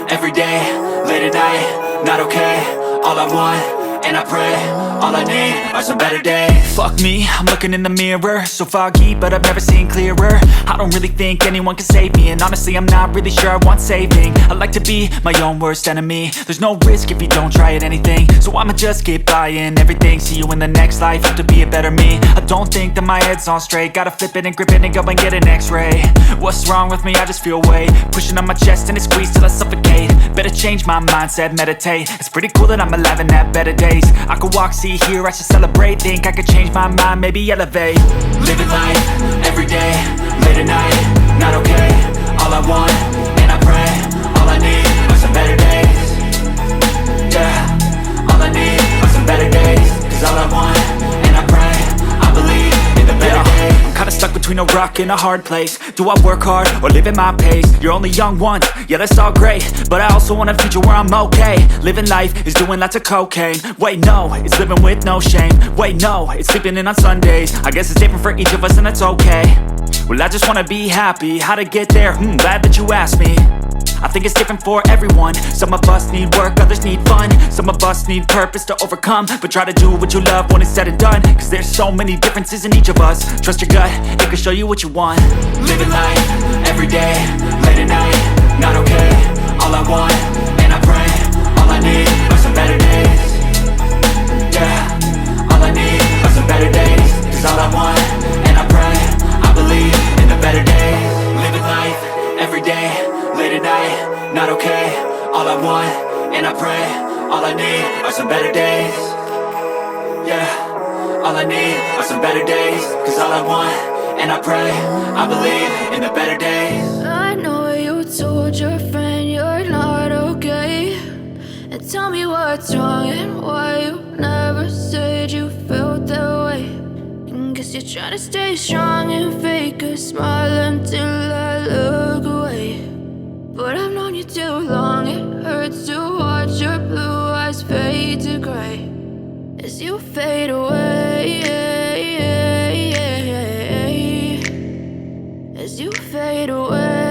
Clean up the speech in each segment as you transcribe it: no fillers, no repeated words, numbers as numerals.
every day, late at night, not okay. All I want, and I pray, all I need are some better days. Fuck me, I'm looking in the mirror, so foggy, but I've never seen clearer. I don't really think anyone can save me, and honestly I'm not really sure I want saving. I like to be my own worst enemy. There's no risk if you don't try at anything, so I'ma just keep buying everything. See you in the next life, have to be a better me. I don't think that my head's on straight, gotta flip it and grip it and go and get an x-ray. What's wrong with me? I just feel weight pushing on my chest and it squeezes till I suffocate. Better change my mindset, meditate. It's pretty cool that I'm alive and have better days. I could walk, see, hear, I should celebrate. Think I could change my mind, maybe elevate. Living life, every day, late at night, not okay. All I want, and I pray, all I need are some better days. Yeah, all I need are some better days. Cause all I want, and I pray, I believe in the better days. I'm kinda stuck between a rock and a hard place. Do I work hard or live at my pace? You're only young once, yeah that's all great, but I also want a future where I'm okay. Living life is doing lots of cocaine. Wait no, it's living with no shame. Wait no, it's sleeping in on Sundays. I guess it's different for each of us and that's okay. Well I just wanna be happy, how to get there? Glad that you asked me. I think it's different for everyone. Some of us need work, others need fun. Some of us need purpose to overcome. But try to do what you love when it's said and done. Cause there's so many differences in each of us. Trust your gut, it can show you what you want. Living life, every day, late at night, not okay. All I want, and I pray, all I need are some better days. Yeah, all I need are some better days. Cause all I want, and I pray, I believe in the better days. Living life, every day, late at night, not okay. All I want, and I pray, all I need are some better days. Yeah, all I need are some better days. Cause all I want, and I pray, I believe in the better days. I know you told your friend you're not okay, and tell me what's wrong and why you never said you felt that way. And guess you're trying to stay strong and fake a smile until I look away. But I've known you too long, it hurts to watch your blue eyes fade to gray as you fade away, as you fade away.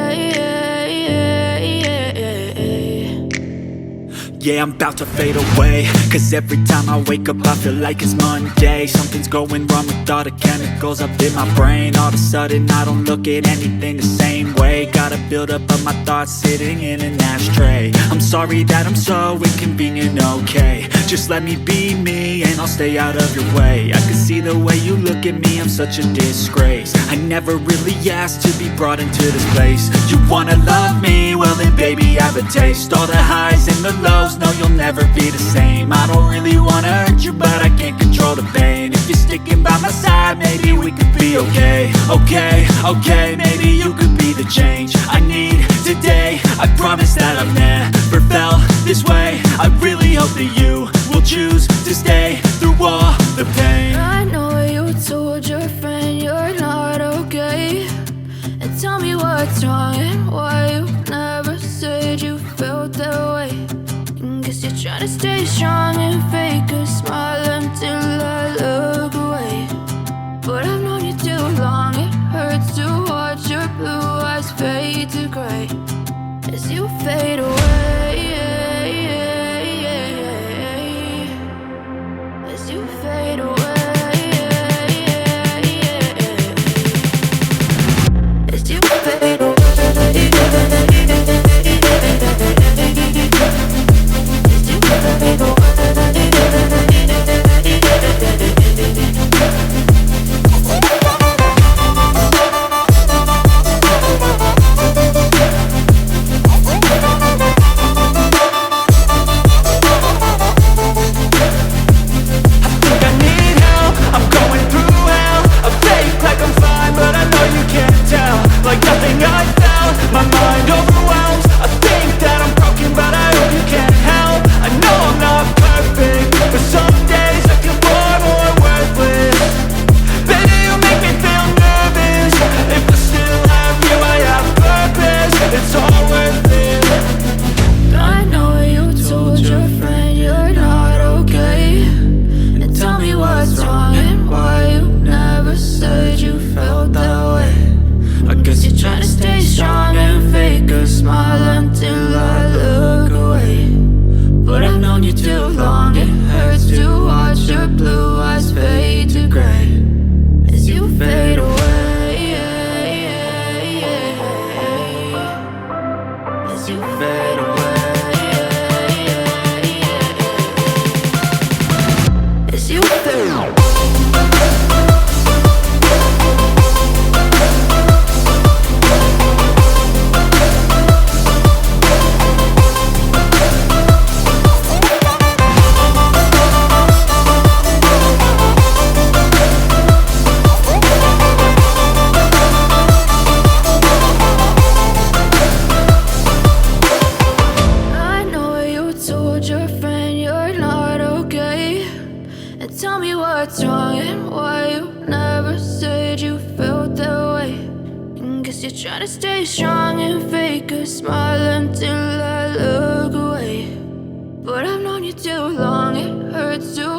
Yeah, I'm about to fade away. Cause every time I wake up I feel like it's Monday. Something's going wrong with all the chemicals up in my brain. All of a sudden I don't look at anything the same way. Gotta build up of my thoughts sitting in an ashtray. I'm sorry that I'm so inconvenient, okay. Just let me be me and I'll stay out of your way. I can see the way you look at me, I'm such a disgrace. I never really asked to be brought into this place. You wanna love me? Well then baby have a taste. All the highs and the lows, no you'll never be the same. I don't really wanna hurt you but I can't control the pain. If you're sticking by my side maybe we could be okay. Okay, maybe you could be the change I need today. I promise that I've never felt this way. I really hope that you will choose to stay through all the pain. I know you told your friend you're not okay, and tell me what's wrong and why you never said you felt that way. And guess you're trying to stay strong and fake a smile until I look away. But I've known you too long, it hurts to watch your blue eyes fade to gray as you fade away, as you fade I know you told your friend you're not okay, and tell me what's wrong and why you never said you felt that way. And guess you're trying to stay strong and fake a smile until I look away. But I've known you too long, it hurts to